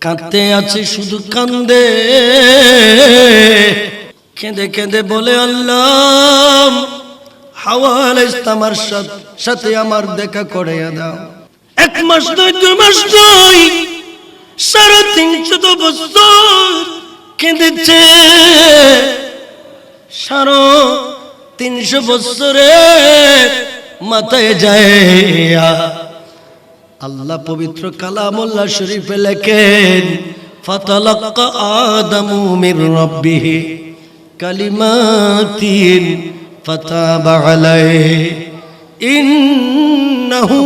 কাঁদতে আছে, শুধু কান্দে, কেঁদে কেঁদে বলে আল্লাহ হাওয়া আলাইহিস সালামের সাথে আমার দেখা করে দাও। 1 মাস নয়, 2 মাস নয়, 350 বছর কেঁদেছে। 350 বছরে মাথায় যায়। আল্লাহ পবিত্র কালামুল্লাহ শরীফে লেখেন, ফাতালাক্কা আদামু মির রাব্বিহি কালিমাতিন ফাতাবা আলাইহি ইন্নাহু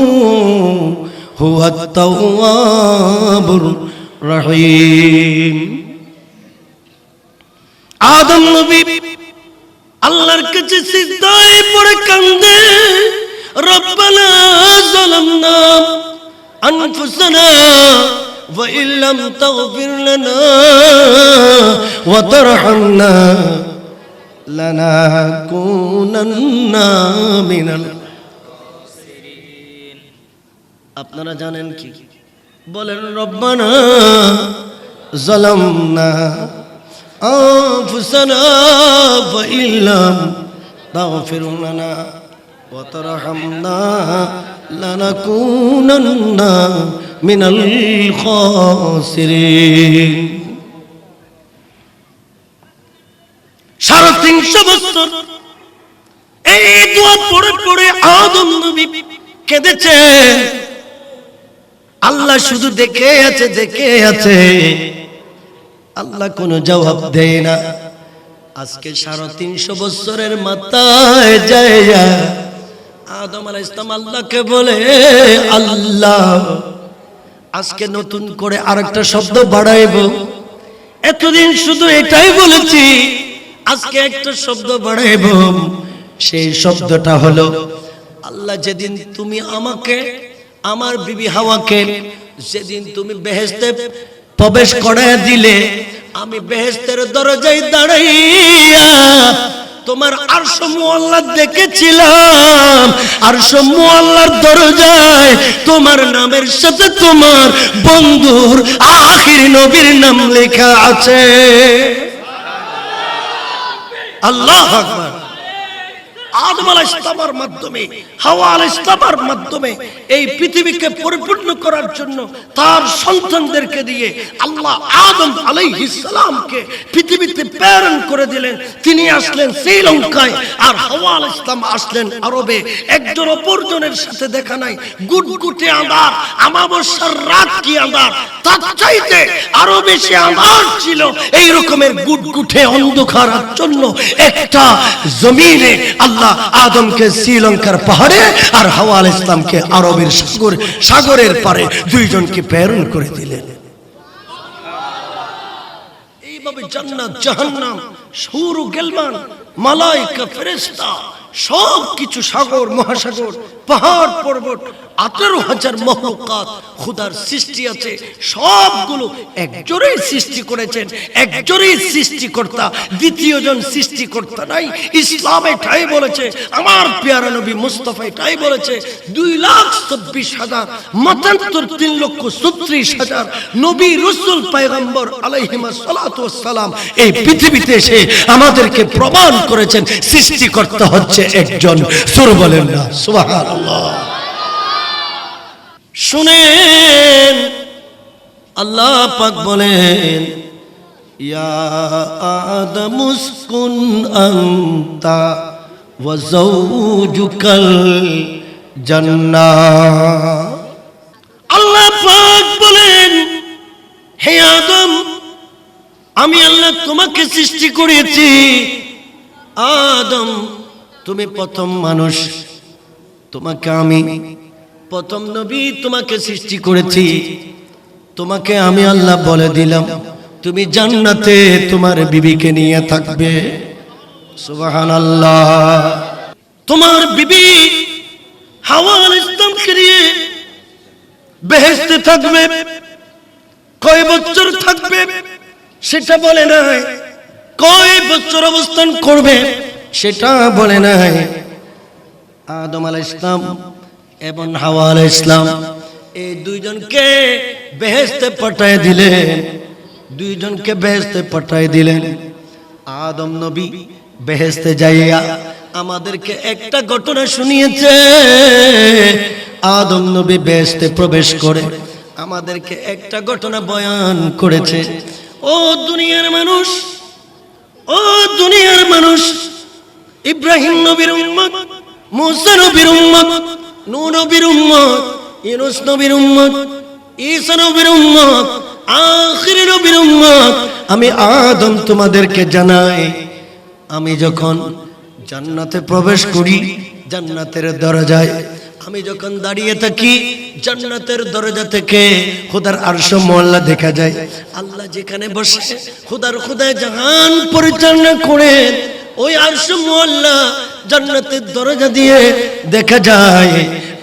হুয়াত তাওয়াবুর রহিম। আদম নবী আল্লাহর কাছে সিজদায় পড়ে কান্দে, রব্বানা যালামনা আনফুসানা ওয়া ইল্লাম তাগফির লানা ওয়া তারহামনা লানাকুনান্না মিনাল খাসিরিন। আপনারা জানেন কি বলেন? রব্বানা যালামনা আনফুসানা ওয়া ইল্লাম তাগফির লানা ওয়া তারহামনা লানাকুনান্না মিনাল খাসিরিন। 350 বছর এই দোয়া পড়ে পড়ে আদম নবী কেঁদেছে। আল্লাহ শুধু দেখে আছে, দেখে আছে, আল্লাহ কোনো জবাব দেয় না। আজকে 350 বছরের মাথায় যায় আদম আলাইহিস সালাম আল্লাহকে বলে, আল্লাহ আজকে নতুন করে আরেকটা শব্দ বাড়াইব। এতদিন শুধু এটাই বলেছি, আজকে একটা শব্দ বাড়াইব। সেই শব্দটা হলো, আল্লাহ যেদিন তুমি আমাকে, আমার বিবি হাওয়াকে যেদিন তুমি বেহেশতে প্রবেশ করায় দিলে, আমি বেহেশতের দরজায় দাঁড়াইয়া তোমার আরশ মুআল্লা দেখেছিলাম। আরশ মুআল্লার দরজায় তোমার নামের সাথে তোমার বন্ধুর আখির নবীর নাম লেখা আছে। আল্লাহু আকবার। আদম আলাইহিস সালামের মাধ্যমে, হাওয়া আলাইহিস সালামের মাধ্যমে এই পৃথিবীকে পরিপূর্ণ করার জন্য তার সন্তানদেরকে দিয়ে আল্লাহ আদম আলাইহিস সালামকে পৃথিবীতে প্রেরণ করে দিলেন। তিনি আসলেন শ্রীলঙ্কায়, আর হাওয়া আলাইহিস সালাম আসলেন আরবে। একজন অপরজনের সাথে দেখা নাই। গুটগুটে আঁধার, আমাবস্যার রাত কি আঁধার, তার চাইতে আরো বেশি আঁধার ছিল। এই রকমের গুটগুটে অন্ধকারের জন্য একটা জমিনে আল্লাহ আদমকে শ্রীলঙ্কার পাহাড়ে আর হাওয়া আলাইহিস সালামকে আরবের সাগরের পারে দুইজনকে প্রেরণ করে দিলেন। এইভাবে জান্নাত, জাহান্নাম, সূর ও গিলমান, মালায়েকা, ফেরেশতা সব কিছু, সাগর, মহাসাগর, পাহাড়, পর্বত, 18,000 মখলুকাত খোদার সৃষ্টি আছে। সবগুলো একজনই সৃষ্টি করেছেন। একজনই সৃষ্টিকর্তা, দ্বিতীয় জন সৃষ্টিকর্তা নাই। ইসলামে এটাই বলেছে, আমার পেয়ারা নবী মুস্তাফা এটাই বলেছে, 2,24,000 মতান্তর 3,36,000 নবী রাসূল পয়গম্বর আলাইহিমা সালাতু ওয়াস সালাম এই পৃথিবীতে এসে আমাদেরকে প্রমাণ করেছেন সৃষ্টিকর্তা হচ্ছে একজন। সুর বলেন না সুবহানাল্লাহ। শুনেন, আল্লাহ পাক বলেন, ইয়া আদম উসকুন আনতা ওয়া যাওজুকাল জান্নাহ। আল্লাহ পাক বলেন, হে আদম, আমি আল্লাহ তোমাকে সৃষ্টি করেছি। আদম, তুমি প্রথম মানুষ, তোমাকে আমি প্রথম নবী, তোমাকে সৃষ্টি করেছি। তোমাকে আমি আল্লাহ বলে দিলাম, তুমি জান্নাতে তোমার বিবিকে নিয়ে থাকবে। সুবহানাল্লাহ। তোমার বিবি হাওয়া আলাইহিস সালামকে নিয়ে বেহেশতে থাকবে। কয় বছর থাকবে সেটা বলে নাই, কয় বছর অবস্থান করবে সেটা বলে নাই। আদম আলাইহিস সালাম এবং হাওয়া আলাইহিস সালাম এই দুইজনকে বেহেশতে পাঠায় দিলেন, দুইজনকে বেহেশতে পাঠায় দিলেন। আদম নবী বেহেশতে যাইয়া আমাদেরকে একটা ঘটনা শুনিয়েছে। আদম নবী বেহেশতে প্রবেশ করে আমাদেরকে একটা ঘটনা বয়ান করেছে। ও দুনিয়ার মানুষ, ও দুনিয়ার মানুষ, ইব্রাহিম নবীর উম্মত, মুসা নবীর উম্মত, নূহ নবীর উম্মত, ইউনূস নবীর উম্মত, ঈসা নবীর উম্মত, আখির নবীর উম্মত, আমি আদম তোমাদেরকে জানাই, আমি যখন জান্নাতে প্রবেশ করি, জান্নাতের দরজায় আমি যখন দাঁড়িয়ে থাকি, জান্নাতের দরজা থেকে খোদার আরশ মোয়াল্লা দেখা যায়। আল্লাহ যেখানে বসে খোদায় জাহান পরিচালনা করে, ওই আরশ মোয়াল্লা জান্নাতের দরজা দিয়ে দেখা যায়।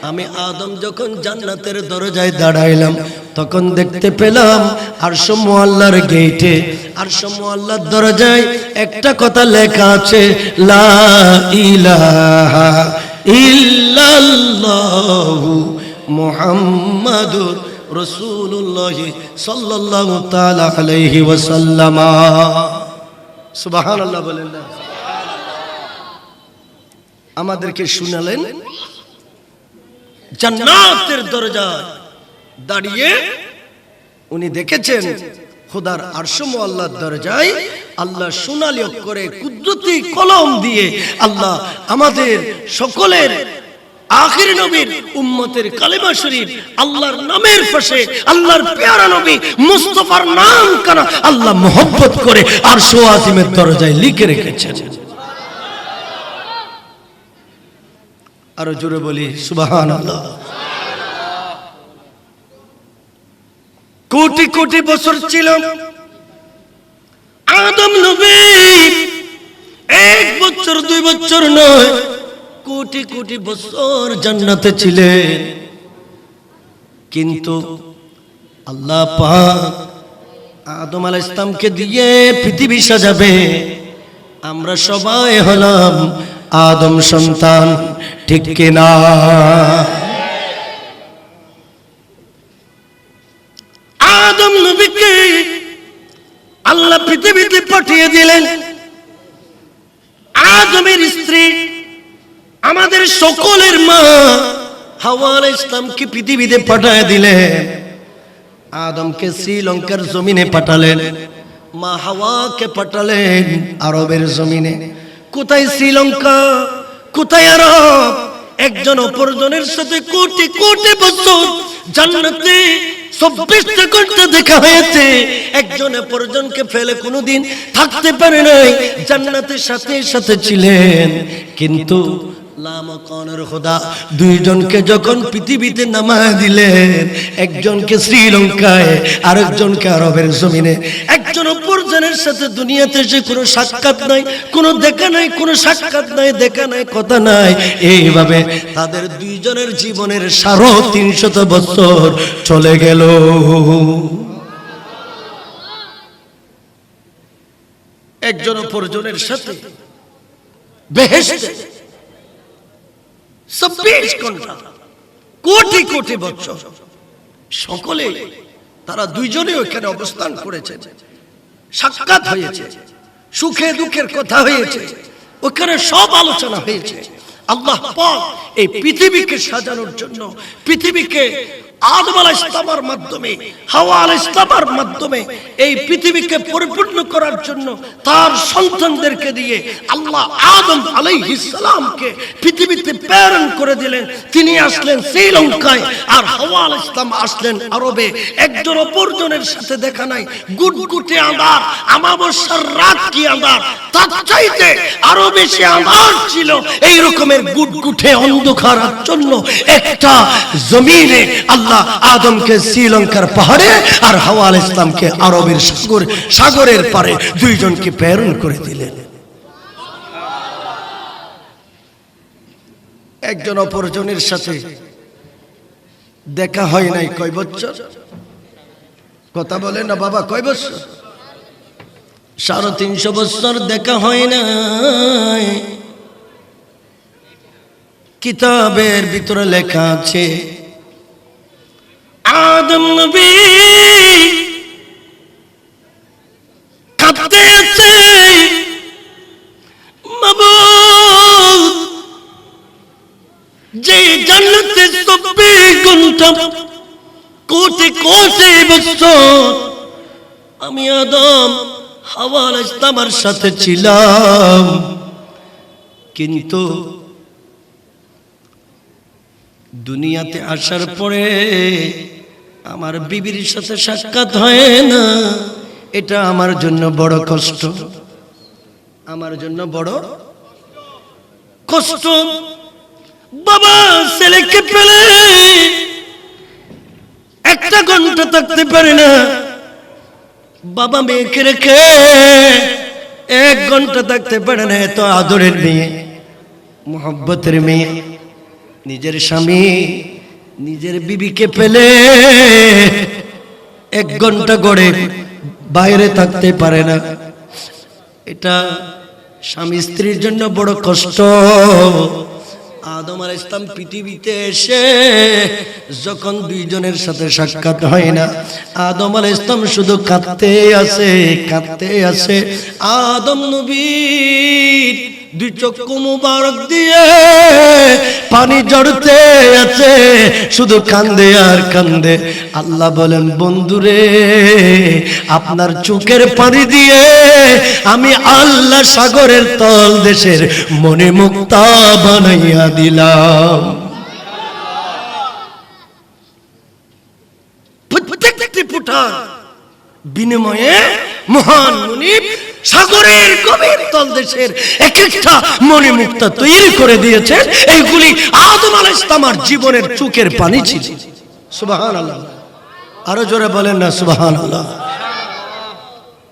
আমি আদম যখন জান্নাতের দরজায় দাঁড়াইলাম, তখন দেখতে পেলাম আরশ মোয়াল্লার গেটে, আরশ মোয়াল্লার দরজায় একটা কথা লেখা আছে, লা ইলাহা ইল্লাল্লাহু মুহাম্মাদুর রাসূলুল্লাহ সাল্লাল্লাহু তাআলা আলাইহি ওয়াসাল্লাম। সুবহানাল্লাহ বলেন না? আমাদেরকে শুনালেন জান্নাতের দরজায় দাঁড়িয়ে উনি দেখেছেন খোদার আরশ মোয়াল্লার দরজায় আল্লাহ সোনালী অক্ষরে কুদরতি কলম দিয়ে আল্লাহ আমাদের সকলের আখির নবীর উম্মতের কালেমা শরীফ আল্লাহর নামের পাশে আল্লাহর পেয়ারা নবী মুস্তাফার নাম কানা আল্লাহ মোহব্বত করে আরশ আজিমের দরজায় লিখে রেখেছেন। আরো জোরে বলি সুবহানাল্লাহ। কোটি কোটি বছর ছিল আদম নবী, 1 বছর 2 বছর নয়, কোটি কোটি বছর জান্নাতে ছিলেন। কিন্তু আল্লাহ পাক আদম আলাইহিস সালামকে দিয়ে পৃথিবী সাজাবে, আমরা সবাই হলাম আদম সন্তান, ঠিক কিনা? আদম নবীকে আল্লাহ পৃথিবীতে পাঠিয়ে দিলেন। আদমের স্ত্রী আমাদের সকলের মা হাওয়া আলাইহিস সালামকে পৃথিবীতে পাঠিয়ে দিলেন। আদমকে শ্রীলঙ্কার জমিনে পাঠালেন, মা হাওয়াকে পাঠালেন আরবের জমিনে। কোথায় শ্রীলঙ্কা, কোথায় আরব? একজন অপরজনের সাথে কোটি কোটি বছর জান্নাতে 24টা ঘন্টা দেখা হয়েছে, একজন অপরজনকে ফেলে কোনোদিন থাকতে পারে নাই, জান্নাতের সাথে সাথে ছিলেন। কিন্তু লামাকানের খোদা দুইজনকে যখন পৃথিবীতে নামায় দিলেন, একজনকে শ্রীলঙ্কায় আরেকজনকে আরবের জমিনে, একজন অপরজনের সাথে দুনিয়াতে এসে কোনো সাক্ষাৎ নাই, কোনো দেখা নাই, কোনো সাক্ষাৎ নাই, দেখা নাই, কথা নাই। এইভাবে তাদের দুইজনের জীবনের 350 বছর চলে গেল। একজন অপরজনের সাথে বেহেশতে 26 ঘন্টা, কোটি কোটি বছর, সকলে তারা দুইজনে ওখানে অবস্থান করেছে, সাক্ষাৎ হয়েছে, সুখে দুঃখের কথা হয়েছে, ওখানে সব আলোচনা হয়েছে। আল্লাহ পাক এই পৃথিবীকে সাজানোর জন্য, পৃথিবীকে আদম আলাইহিস সালামের মাধ্যমে, হাওয়া আলাইহিস সালামের মাধ্যমে এই পৃথিবীকে পরিপূর্ণ করার জন্য তার সন্তানদেরকে দিয়ে আল্লাহ আদম আলাইহিস সালামকে পৃথিবীতে প্রেরণ করে দিলেন। তিনি আসলেন শ্রীলঙ্কায় আর হাওয়া আলাইহিস সালাম আসলেন আরবে। একজন অপরজনের সাথে দেখা নাই, গুটগুটে আঁধার, আমাবস্যার রাত কি আঁধার, তার চাইতে আরো বেশি আঁধার ছিল। এই রকমের গুটগুটে অন্ধকারের জন্য একটা জমিনে আল্লাহ আদমকে শ্রীলঙ্কার পাহাড়ে আর হাওয়া আলাইহিস সালামকে আরবের সাগরের পারে দুইজনকে প্রেরণ করে দিলেন। একজন অপরজনের সাথে দেখা হয় নাই কয় বছর? কথা বলেন না বাবা, কয় বছর? 350 বছর দেখা হয় নাই। কিতাবের ভিতরে লেখা আছে আদম নবী কাঁদতে আছে, মাবুদ যে জান্নাতে 24 ঘন্টা কোটি কোটি বছর আমি আদম হাওয়া আলাইহিস সালামের সাথে ছিলাম, কিন্তু দুনিয়াতে আসার পরে আমার বিবির সাথে সাক্ষাৎ হয় না। এটা আমার জন্য বড় কষ্ট, আমার জন্য বড় কষ্ট। বাবা ছেলেকে পেলে 1 ঘন্টা থাকতে পারে না, বাবা মেয়েকে রেখে 1 ঘন্টা থাকতে পারে না। এত আদরের মেয়ে, মোহব্বতের মেয়ে, নিজের স্বামী নিজের বিবিকে পেলে 1 ঘন্টা গড়ে বাইরে থাকতে পারে না। এটা স্বামী স্ত্রীর জন্য বড় কষ্ট। আদম আলাইহিস সালাম পৃথিবীতে এসে যখন দুইজনের সাথে সাক্ষাৎ হয় না, আদম আলাইহিস সালাম শুধু কাঁদতে আছে। আদম নবীর 2 চক্ষু মুবারক দিয়ে পানি ঝরতে আছে, শুধু কান্দে আর কান্দে। আল্লাহ বলেন, বন্ধুরে আপনার চোখের পানি দিয়ে আমি আল্লাহ সাগরের তল দেশের মনে মুক্তা বানাইয়া দিলাম। প্রত্যেকটি ফোঁটার বিনিময়ে মহান মুনিব সাগরের গভীর তলদেশের এক একটা মনে মুক্তা তৈরি করে দিয়েছে। এইগুলি আদম আলাইহিস সালামের জীবনের চোখের পানি ছিল। সুবহানাল্লাহ, আরো জোরে বলেন না সুবহানাল্লাহ।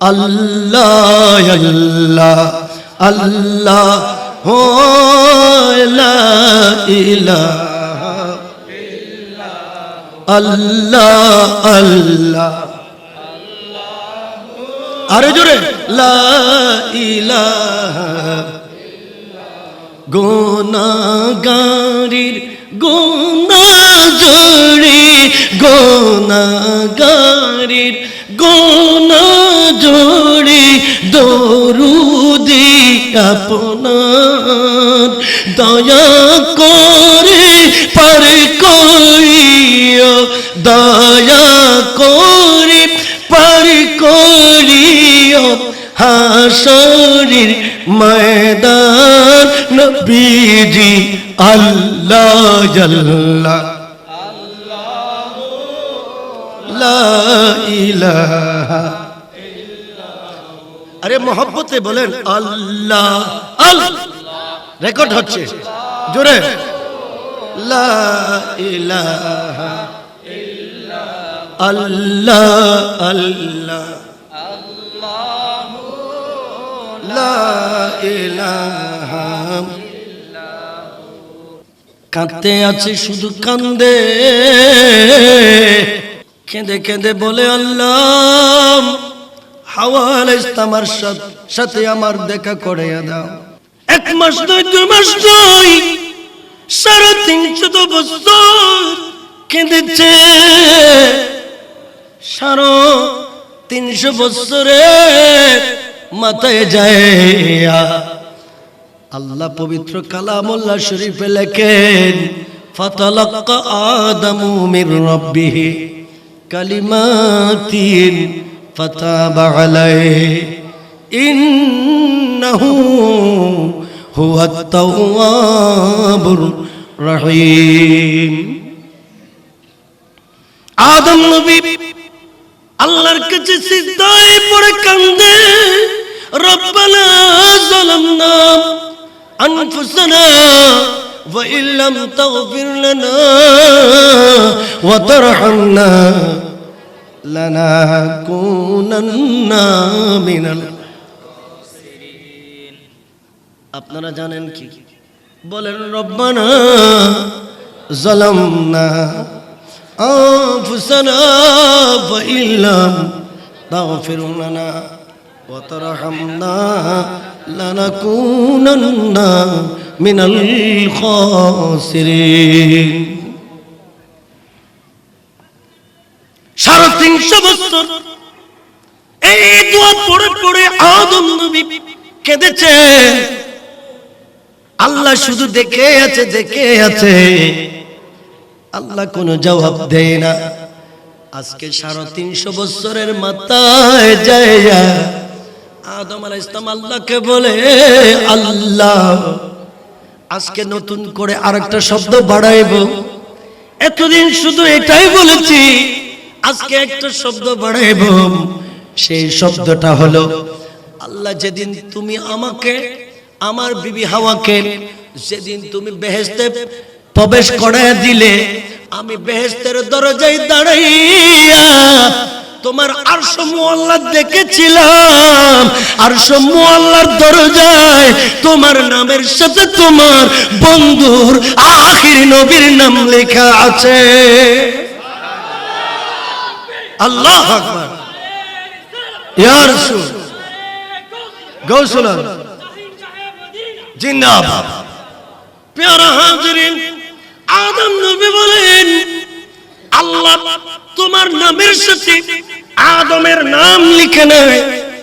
আল্লাহ আল্লাহ আল্লাহ হো লা ইলাহা ইল্লাল্লাহ আল্লাহ আল্লাহ, আরে জোরে লা ইলাহা ইল্লাল্লাহ। গুনাহগারির গুনাহ জড়ি, গুনাহগারির গুনাহ জড়ি, দরুদি আপনার দয়া করে পার করিও, দয়া করে পার করিও হাসরের ময়দান। নবীজি আল্লাহ আল্লাহ লা ইলাহা ইল্লাল্লাহ। আরে মোহব্বতে বলেন আল্লাহ আল্লাহ, রেকর্ড হচ্ছে জোরে লা ইলাহা আল্লাহ আল্লাহ লা ইলাহা। কাঁদতে আছে শুধু কান্দে, কেঁদে কেঁদে বলে আল্লাহ হাওয়া আলাইহিস সালামের সাথে আমার দেখা করে দাও। 1 মাস নয়, 2 মাস নয়, 350 বছর কেঁদেছে। 350 বছরে মাথায় যায়। আল্লাহ পবিত্র কালামুল্লাহ শরীফে লেখেন, ফাতালাক্কা আদামু মির রাব্বিহি কালিমাতিন ফাতাবা আলাইহি ইন্নাহু হুয়াত তাওয়াবুর রহিম। আদম নবী আল্লাহর কাছে সিজদায় পড়ে কান্দে, রব্বানা যালামনা আনফুসানা ওয়া ইল্লাম তাগফির লানা ওয়া তারহামনা লানাকুনান্না মিনাল খাসিরিন। আপনারা জানেন কি বলেন? রব্বানা যালামনা আনফুসানা ওয়া ইল্লাম তাগফির লানা ওয়া তারহামনা লানাকুনান্না মিনাল খাসিরিন। 350 বছর এই দোয়া পড়ে পড়ে আদম নবী কেঁদেছে। আল্লাহ শুধু দেখে আছে, আল্লাহ কোনো জবাব দেয় না। আজকে 350 বছরের মাথায় যায় আদম আলাইহিস সালাম আল্লাহকে বলে, আল্লাহ আজকে নতুন করে আরেকটা শব্দ বাড়াইব। এতদিন শুধু এটাই বলেছি, আজকে একটা শব্দ বাড়াইব। সেই শব্দটা হলো, আল্লাহ যেদিন তুমি আমাকে, আমার বিবি হাওয়াকে যেদিন তুমি বেহেশতে প্রবেশ করায় দিলে, আমি বেহেশতের দরজায় দাঁড়াইয়া তোমার আরশ মুআল্লা দেখেছিলাম। আরশ মুআল্লার দরজায় তোমার নামের সাথে তোমার বন্ধুর আখির নবীর নাম লেখা আছে। আল্লাহু আকবার। ইয়া রাসূল গৌসুল জিন্দাবাদ। প্যারা হাজিরিন, আদম নবী বলেন, আল্লাহ তোমার নামের সাথে আদমের নাম লিখে নাই,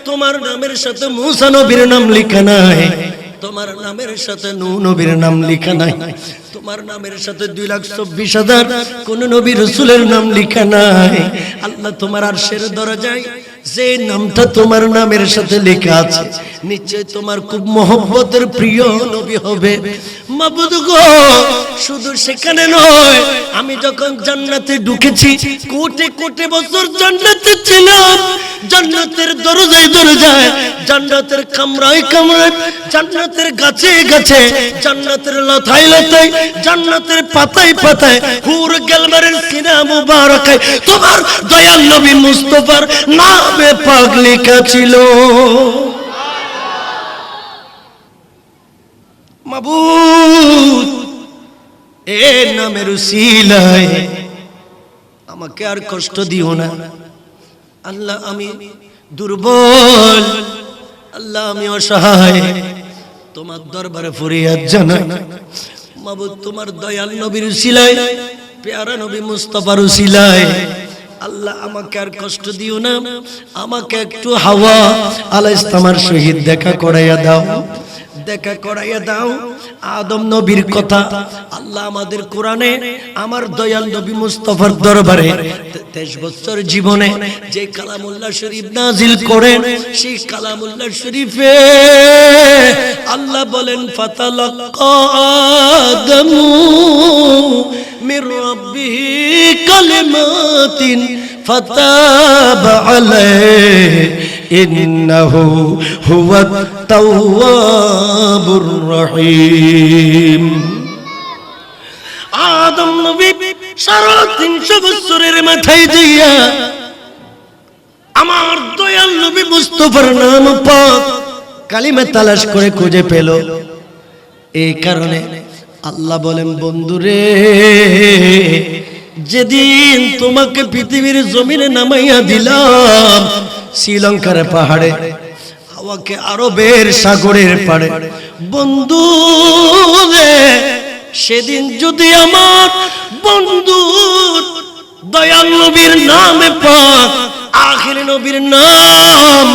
তোমার নামের সাথে মূসা নবীর নাম লিখে নাই, তোমার নামের সাথে নূহ নবীর নাম লিখা নাই, তোমার নামের সাথে 2,24,000 কোন নবী রাসূলের নাম লিখা নাই। আল্লাহ তোমার আরশের দরজায় যে নামটা তোমার নামের সাথে লেখা আছে, নিশ্চয় তোমার খুব মহব্বতের প্রিয় নবী হবে। মাবুদ গো, শুধু সেখানে নয়, আমি যখন জান্নাতে ঢুকেছি, কোটি কোটি বছর জান্নাতে ছিলাম, জান্নাতের দরজায় দরজায়, জান্নাতের কামরায় কামরায়, জান্নাতের গাছে গাছে, জান্নাতের লতায় লতায়, জান্নাতের পাতায় পাতায়, হুর গেলবারের সিনা মুবারকায় তোমার দয়াল নবী মুস্তাফার নামে পাক লেখা ছিল। মাবুদ, এ নামের উসিলায় আমাকে আর কষ্ট দিও না। আল্লাহ আমি দুর্বল, আল্লাহ আমি অসহায়, তোমার দরবারে ফরিয়াদ জানাই। মাবুদ, তোমার দয়াল নবীর উসিলায়, প্যারা নবী মুস্তাফার উসিলায় আল্লাহ আমাকে আর কষ্ট দিও না। আমাকে একটু হাওয়া আলাইহিস সালামের শহীদ দেখা করাইয়া দাও, দেখা করাইয়া দাও। আদম নবীর কথা আল্লাহ আমাদের কোরআনে, আমার দয়াল নবী মুস্তাফার দরবারে 23 বছর জীবনে যে কালামুল্লাহ শরীফ নাজিল করেন, সেই কালামুল্লাহ শরীফে আল্লাহ বলেন, ফাতালাক্কা আদমু মির রাব্বিহি কালিমাতিন ফাতাবা আলাইহি ইন্নাহু হুয়াত তাওয়াবুর রহিম। আদম নবী 350 বছরের মাথায় দিয়া আমার দয়াল নবী মুস্তাফার নাম পাক কালিমা তালাশ করে খুঁজে পেল। এই কারণে আল্লাহ বলেন, বন্ধুরে, যেদিন তোমাকে পৃথিবীর জমিনে নামাইয়া দিলাম, শ্রীলঙ্কার পাহাড়ে, হাওয়াকে আরবের সাগরের পাড়ে, বন্ধু রে, সেদিন যদি আমার বন্ধু দয়াল নবীর নামে পাক আখির নবীর নাম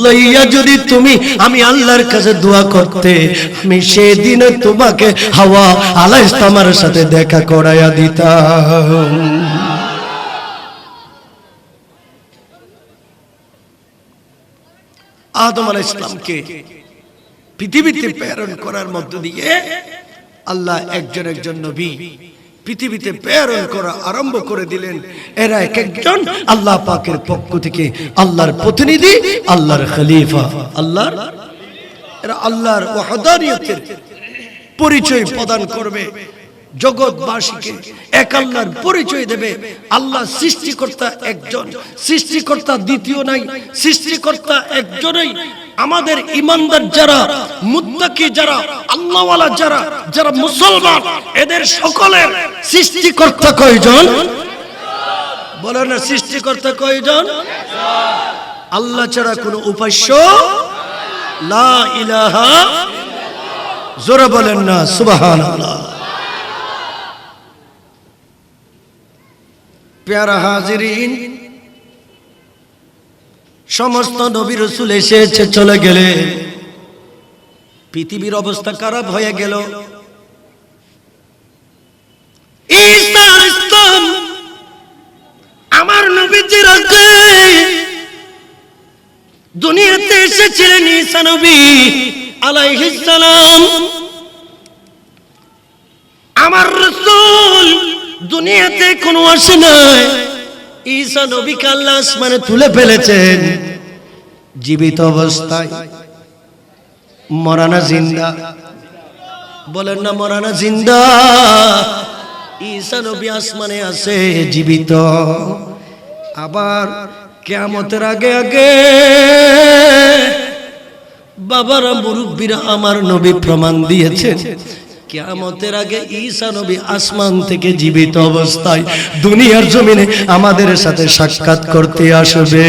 লইয়া যদি তুমি আমি আল্লাহর কাছে দোয়া করতে, আমি সেদিন তোমাকে হাওয়া আলাইহিস সালামের সাথে দেখা করাইয়া দিতাম। আদম আলাইহিস সালামকে পৃথিবীতে প্রেরণ করার মধ্য দিয়ে আল্লাহ একজন একজন নবী পৃথিবীতে প্রেরণ করা আরম্ভ করে দিলেন। এরা এক একজন আল্লাহ পাকের পক্ষ থেকে আল্লাহর প্রতিনিধি, আল্লাহর খলিফা, আল্লাহর এরা আল্লাহর ওয়াহদানিয়তের পরিচয় প্রদান করবে, জগৎবাসীকে এক আল্লাহর পরিচয় দেবে। আল্লাহ সৃষ্টিকর্তা একজন, সৃষ্টিকর্তা দ্বিতীয় নাই, সৃষ্টিকর্তা একজনই। আমাদের ইমানদার যারা, মুত্তাকি যারা, আল্লাহওয়ালা যারা, যারা মুসলমান, এদের সকলের সৃষ্টিকর্তা কয়জন? বলেন না, সৃষ্টিকর্তা কয়জন? আল্লাহ ছাড়া কোনো উপাস্য, লা ইলাহা, জোরে বলেন না সুবহানাল্লাহ। প্যারা হাজিরিন, সমস্ত নবী রাসূল এসেছে চলে গেলেন, পৃথিবীর অবস্থা খারাপ হয়ে গেল। ঈসা আলাইহিস সালাম আমার নবীজির আগে দুনিয়াতে এসেছিলেন। ঈসা নবী আলাইহিস সালাম আমার রাসূল দুনিয়াতে কোনো আসে নাই। ঈসা নবীকে আল্লাহ আসমানে তুলে ফেলেছেন জীবিত অবস্থায়। মরানা জিন্দা বলেন না, মরানা জিন্দা। ঈসা নবী আসমানে আছে জীবিত। আবার কিয়ামতের আগে আগে বাবারা মুরব্বীরা আমার নবী প্রমাণ দিয়েছেন, কিয়ামতের আগে ঈসা নবী আসমান থেকে জীবিত অবস্থায় দুনিয়ার জমিনে আমাদের সাথে সাক্ষাৎ করতে আসবে।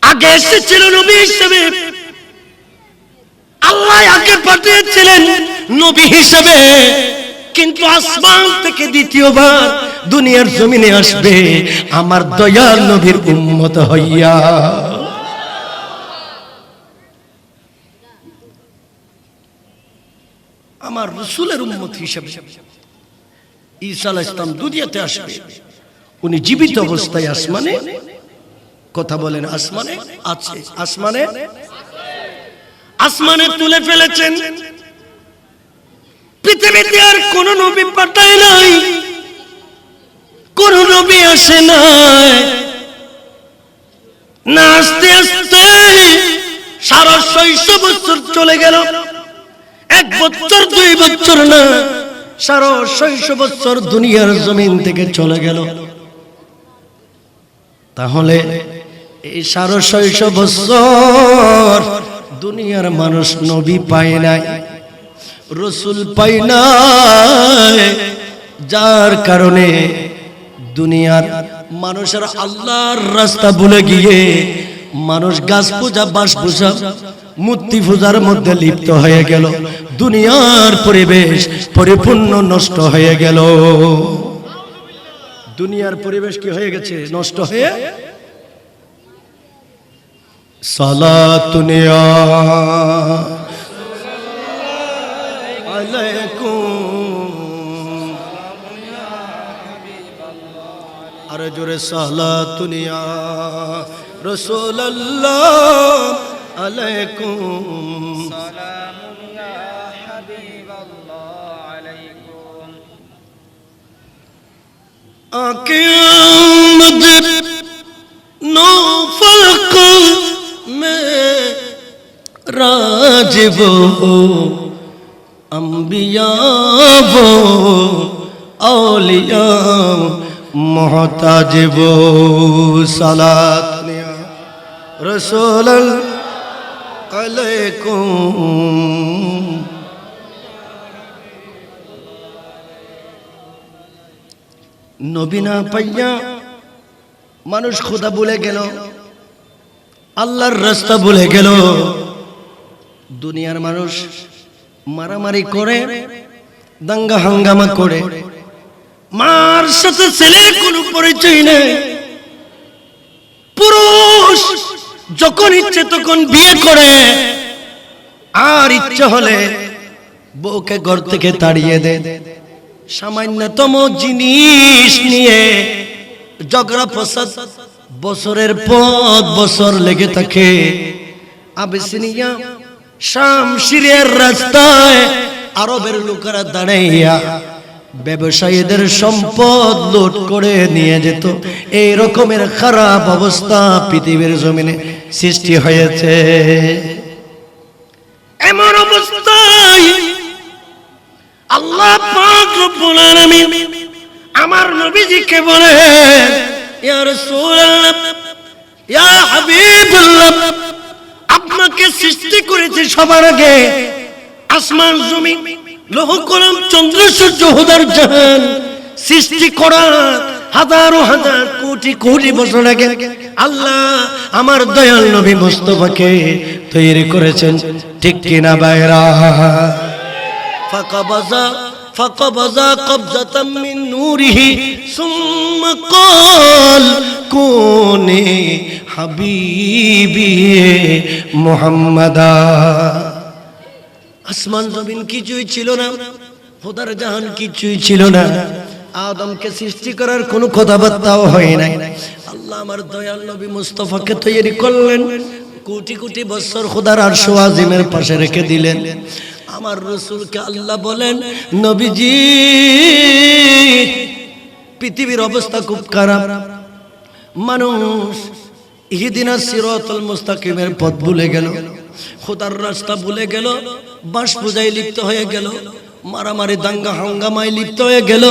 আগে এসেছিল নবী হিসেবে, আল্লাহ আগে পাঠিয়েছিলেন নবী হিসেবে, কিন্তু আসমান থেকে দ্বিতীয়বার দুনিয়ার জমিনে আসবে আমার দয়াল নবীর উম্মত হইয়া। আমার রাসূলের উম্মত হিসেবে ঈসা আলাইহিস সালাম দুনিয়াতে আসবে। উনি জীবিত অবস্থায় আসমানে, কথা বলেন, আসমানে আছে, আসমানে আসমানে তুলে ফেলেছেন। পৃথিবীতে আর কোন নবী পাঠায় নাই, কোন নবী আসে নাই। না আস্তে আস্তে 650 বছর চলে গেল। 1 বছর 2 বছর না, 650 বছর দুনিয়ার জমিন থেকে চলে গেল। তাহলে এই 650 বছর দুনিয়ার মানুষ নবী পায় নাই, রাসূল পায় নাই, যার কারণে দুনিয়ার মানুষের আল্লাহর রাস্তা ভুলে গিয়ে মানুষ গাছ পূজা, বাস পূজা, মূর্তি পূজার মধ্যে লিপ্ত হয়ে গেল। দুনিয়ার পরিবেশ পরিপূর্ণ নষ্ট হয়ে গেল। দুনিয়ার পরিবেশ কি হয়ে গেছে? নষ্ট হয়ে। সালাতুন ইয়া আলাইকুম, আরে জোরে সালাতুন ইয়া রাসূলুল্লাহ আলাইকুম, সালামুন ইয়া হাবিবাল্লাহ আলাইকুম। আকিয়ামত नो फलक में राज वो अंबिया वो औलिया मोहताज वो सलात रसूल अलैकुम। नबी ना पाइया মানুষ খোদা ভুলে গেল, আল্লাহর রাস্তা ভুলে গেল। দুনিয়ার মানুষ মারামারি করে, দাঙ্গা হাঙ্গামা করে, মার সাথে ছেলের কোনো পরিচয় নেই। পুরুষ যখন ইচ্ছে তখন বিয়ে করে, আর ইচ্ছে হলে বউকে ঘর থেকে তাড়িয়ে দেয়। সামান্যতম জিনিস নিয়ে ঝগড়া ফসাদ বছরের পর বছর লেগে থাকে। আবিসিনিয়া, শাম, সিরিয়ার রাস্তায় আরবের লোকেরা দাঁড়াইয়া ব্যবসায়ীদের সম্পদ লুট করে নিয়ে যেত। এই রকমের খারাপ অবস্থা পৃথিবীর জমিনে সৃষ্টি হয়েছে। এমন অবস্থায় আল্লাহ পাক রব্বুল আলামিন আমার নবীজিকে বলে, ইয়া রাসূলুল্লাহ, ইয়া হাবিবাল্লাহ, আপনাকে সৃষ্টি করেছে সবার আগে আসমান জমিন, লৌহ কলম, চন্দ্র সূর্য, হুদার জাহান সৃষ্টি করার হাজারো হাজার কোটি কোটি বছর আগে আল্লাহ আমার দয়াল নবী মুস্তাফাকে তৈরি করেছেন। ঠিক কিনা বাইরা? ফাকাবাজা فقبضا قبضة من نوره ثم قال كوني حبيبي محمدا আসমান জমিন কিছুই ছিল না, খোদার জাহান কিছুই ছিল না, আদমকে সৃষ্টি করার কোনো কথাবার্তাও হয় নাই। আল্লাহ আমার দয়াল নবী মুস্তাফাকে তৈরি করলেন, কোটি কোটি বছর খোদার আরশ আজিমের পাশে রেখে দিলেন। আমার রাসূলকে আল্লাহ বলেন, নবীজি পৃথিবীর অবস্থা খুব খারাপ, মানুষ ইহদিনাস সিরাতাল মুস্তাকিমের পথ ভুলে গেল, খোদার রাস্তা ভুলে গেল, বাঁশ পূজায় লিপ্ত হয়ে গেল, মারামারি দাঙ্গা হাঙ্গামায় লিপ্ত হয়ে গেল,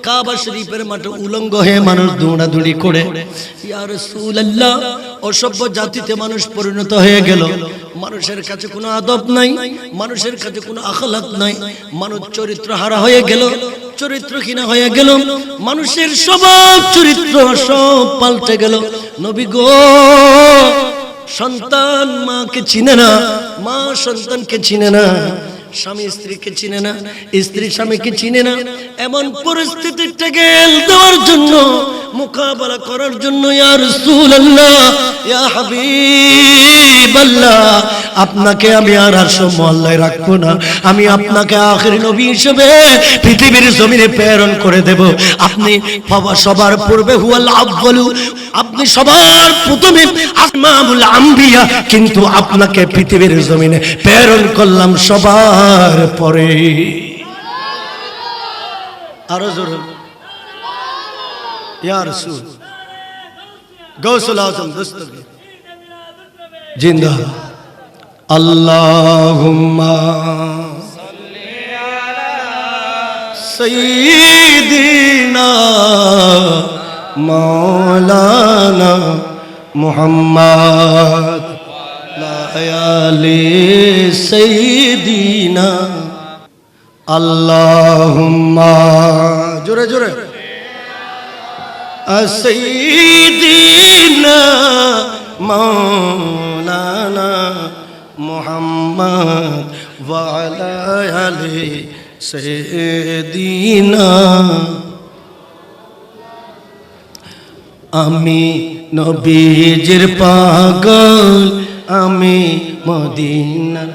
কাবা শরীফের মাঠে উলঙ্গ হয়ে মানুষ দৌড়াদৌড়ি করে। ইয়া রাসূলুল্লাহ, অসভ্য জাতিতে মানুষ পরিণত হয়ে গেল। মানুষের কাছে কোনো আদব নাই, মানুষের কাছে কোনো আখলাক নাই, মানুষ চরিত্র হারা হয়ে গেল, চরিত্রহীন হয়ে গেল, মানুষের স্বভাব চরিত্র সব পাল্টে গেল। নবী গো, সন্তান মাকে চিনে না, মা সন্তানকে চিনে না, স্বামী স্ত্রীকে চিনে না, স্ত্রী স্বামীকে চিনে না। এমন পরিস্থিতি টেকেল দেওয়ার জন্য, মোকাবেলা করার জন্য ইয়া রাসূলুল্লাহ, ইয়া হাবিবাল্লাহ, আপনাকে আমি আর মহল্লায় রাখবো না, আমি আপনাকে আখিরি নবী হিসেবে পৃথিবীর জমিনে প্রেরণ করে দেব। আপনি সবার পূর্বে হুয়াল আউয়ালু, আপনি সবার প্রথমে আসমাউল আম্বিয়া, কিন্তু আপনাকে পৃথিবীর জমিনে প্রেরণ করলাম সবার পরে। আরো জোরে ইয়া রাসূল, গৌসুল আজম দস্তগীর জিন্দা। আল্লাহুম্মা সাল্লি আলা সাইয়্যিদিনা মাওলানা মুহাম্মদ আলি সাইয়্যিদিনা। আল্লাহুম্মা জোরে জোরে সাইয়্যিদিনা মাওলানা মুহাম্মদ ওয়া আলা আলি সাইয়্যিদিনা। আমি নবীজির পাগল, আমি মদিনার,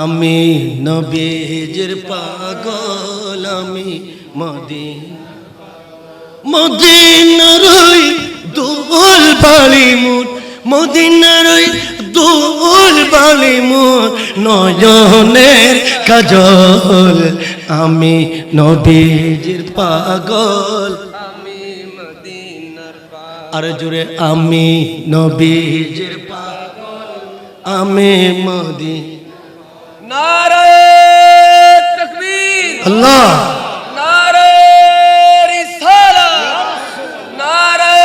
আমি নবীজির পাগল, আমি মদিনার ওই দোল বালি মুর, মদিনার ওই দোল বালি মুর, নয়নের কাজল, আমি নবীজির পাগল, আর জোরে আমি নবীজির পাগল, আমি মদিনা। নারে তাকবীর, আল্লাহ, নারে রিসালাত, নারে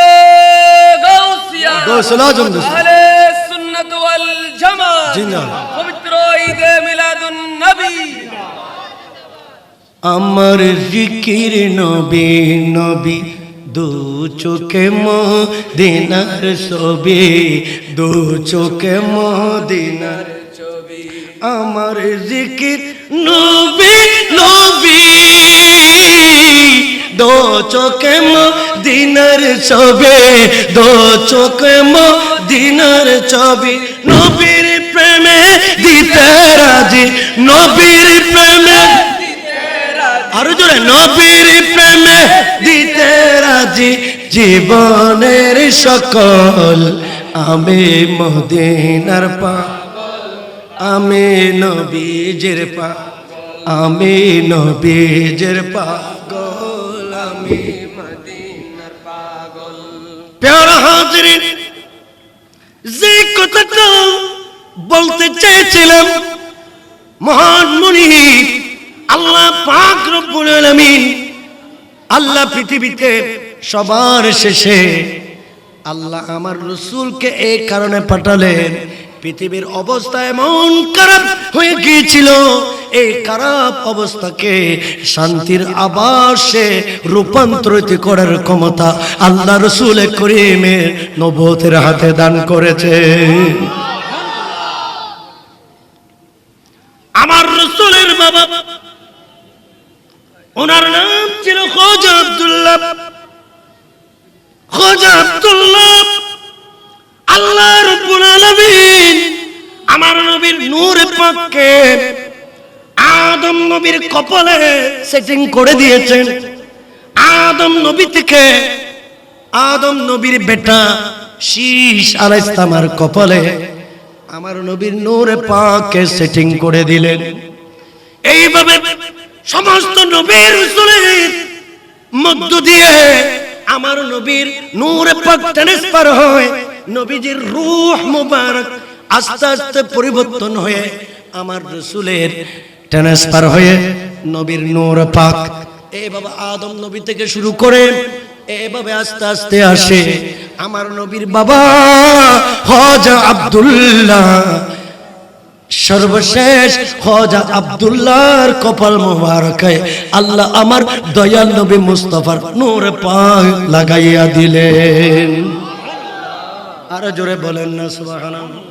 গাউসিয়া, গৌসুল আজম আহলে সুন্নাত ওয়াল জামাত, জিন্দাবাদ। পবিত্র ঈদে মিলাদুন নবী। আমার জিকির নবী নবী, দু চোখে মদিনার ছবি, দু চোখে মদিনার ছবি, আমার জিকির নবী নবী, দু চোখে মদিনার ছবি, দু চোখে মদিনার ছবি, নবীর প্রেমে দিতে রাজি, নবীর প্রেমে, আরো জোরে, নবীর প্রেমে দিতে রাজি, জীবনের সকল, আমি মদিনার পাগল, আমি নবীজির পাগল, আমি নবীজির পাগল, আমি মদিনার পাগল। প্যারা হাজিরিন, যে কথাটা বলতে চেয়েছিলাম, মহান মুনিব আল্লাহ পাক রব্বুল আলামিন, আল্লাহ পৃথিবীতে সবার শেষে আল্লাহ আমার রাসূলকে এই কারণে পাঠালেন, পৃথিবীর অবস্থা এমন খারাপ হয়ে গিয়েছিল, এই খারাপ অবস্থাকে শান্তির আবাসে রূপান্তরিত করার ক্ষমতা আল্লাহ রাসূল করিমের নবুয়তের হাতে দান করেছে। আমার রাসূলের বাবা ওনার নাম ছিল খাজা আব্দুল্লাহ। খাজা আব্দুল্লাহ আল্লাহ রাব্বুল আলামিন আমার নবীর নূর পাককে আদম নবীর কপালে সেটিং করে দিয়েছেন। আদম নবী থেকে আদম নবীর বেটা শীষ আলাইহিস সালামের কপালে আমার নবীর নূর পাককে সেটিং করে দিলেন। এইভাবে সমস্ত নবীর রাসূলের মধ্য দিয়ে আমার নবীর নূর পাক ট্রান্সফার হয়। নবীজির রূহ মুবারক আস্তে আস্তে পরিবর্তন হয়ে আমার রাসূলের ট্রান্সফার হয়ে নবীর নূর পাক এইভাবে আদম নবী থেকে শুরু করে এইভাবে আস্তে আস্তে আসে আমার নবীর বাবা খাজা আব্দুল্লাহ। সর্বশেষ খাজা আব্দুল্লাহর কপাল মোবারকে আল্লাহ আমার দয়াল নবী মুস্তাফার নূর পাক লাগাইয়া দিলেন। আরো জোরে বলেন না সুবহানাল্লাহ।